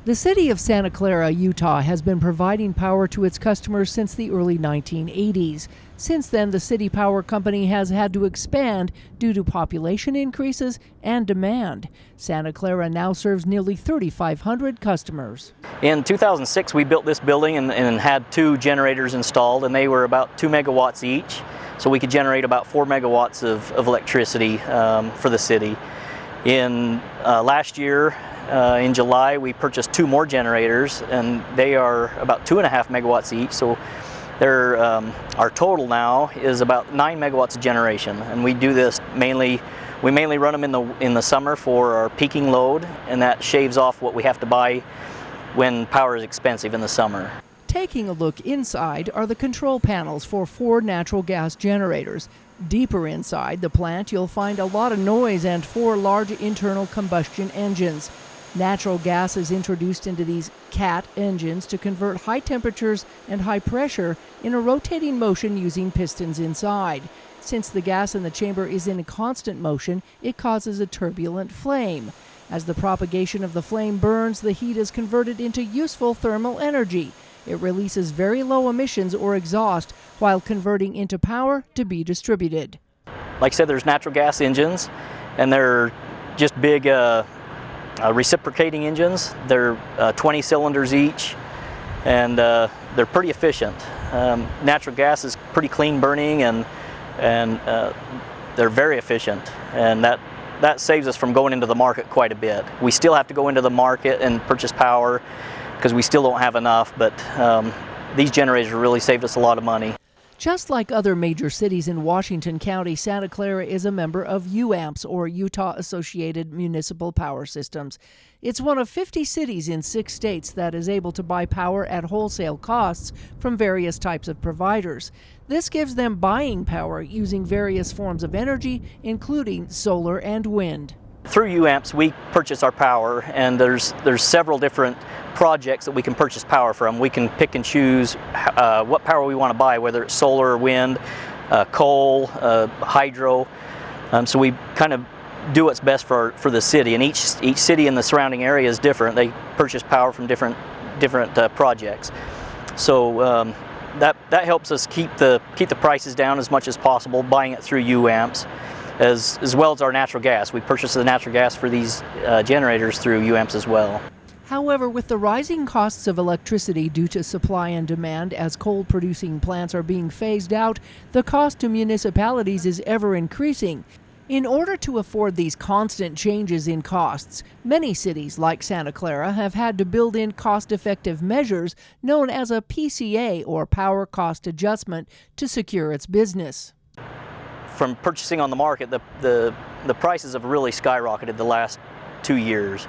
The city of Santa Clara, Utah, has been providing power to its customers since the early 1980s. Since then, the city power company has had to expand due to population increases and demand. Santa Clara now serves nearly 3,500 customers. In 2006, we built this building and had 2 generators installed, and they were about 2 megawatts each. So we could generate about 4 megawatts of electricity for the city. In last year, in July, we purchased 2 more generators, and they are about 2.5 megawatts each. So our total now is about 9 megawatts of generation, and we do this mainly. We mainly run them in the summer for our peaking load, and that shaves off what we have to buy when power is expensive in the summer. Taking a look inside are the control panels for 4 natural gas generators. Deeper inside the plant, you'll find a lot of noise and 4 large internal combustion engines. Natural gas is introduced into these CAT engines to convert high temperatures and high pressure in a rotating motion using pistons inside. Since the gas in the chamber is in a constant motion, it causes a turbulent flame. As the propagation of the flame burns, the heat is converted into useful thermal energy. It releases very low emissions or exhaust while converting into power to be distributed. Like I said, there's natural gas engines, and they're just big reciprocating engines. They're 20 cylinders each, and they're pretty efficient. Natural gas is pretty clean burning, and they're very efficient, and that saves us from going into the market quite a bit. We still have to go into the market and purchase power because we still don't have enough, but these generators really saved us a lot of money. Just like other major cities in Washington County, Santa Clara is a member of UAMPS, or Utah Associated Municipal Power Systems. It's one of 50 cities in 6 states that is able to buy power at wholesale costs from various types of providers. This gives them buying power using various forms of energy, including solar and wind. Through UAMPS, we purchase our power, and there's several different projects that we can purchase power from. We can pick and choose what power we want to buy, whether it's solar or wind, coal, hydro. So we kind of do what's best for the city, and each city in the surrounding area is different. They purchase power from different projects. So that helps us keep the prices down as much as possible, buying it through UAMPS. As well as our natural gas. We purchase the natural gas for these generators through UAMPS as well. However, with the rising costs of electricity due to supply and demand as coal-producing plants are being phased out, the cost to municipalities is ever increasing. In order to afford these constant changes in costs, many cities like Santa Clara have had to build in cost-effective measures known as a PCA, or Power Cost Adjustment, to secure its business. From purchasing on the market, the prices have really skyrocketed the last 2 years,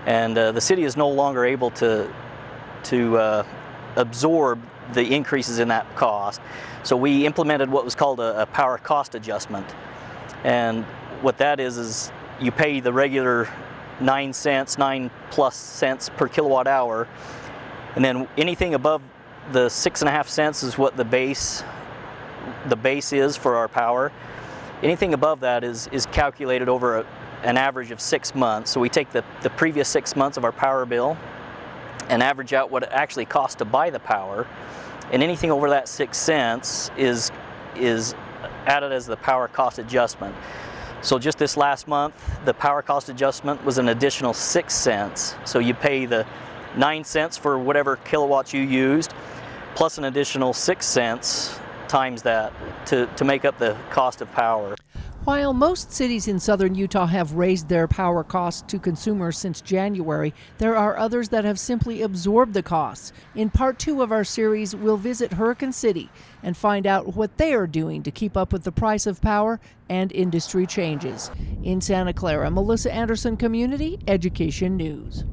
and the city is no longer able to absorb the increases in that cost. So we implemented what was called a power cost adjustment, and what that is you pay the regular 9 plus cents per kilowatt hour, and then anything above the 6.5 cents is what the base is for our power. Anything above that is calculated over an average of 6 months. So we take the previous 6 months of our power bill and average out what it actually costs to buy the power, and anything over that 6 cents is added as the power cost adjustment. So just this last month, the power cost adjustment was an additional 6 cents. So you pay the 9 cents for whatever kilowatts you used, plus an additional 6 cents times that to make up the cost of power. While most cities in southern Utah have raised their power costs to consumers since January, there are others that have simply absorbed the costs. In part 2 of our series, we'll visit Hurricane City and find out what they are doing to keep up with the price of power and industry changes. In Santa Clara, Melissa Anderson, Community Education News.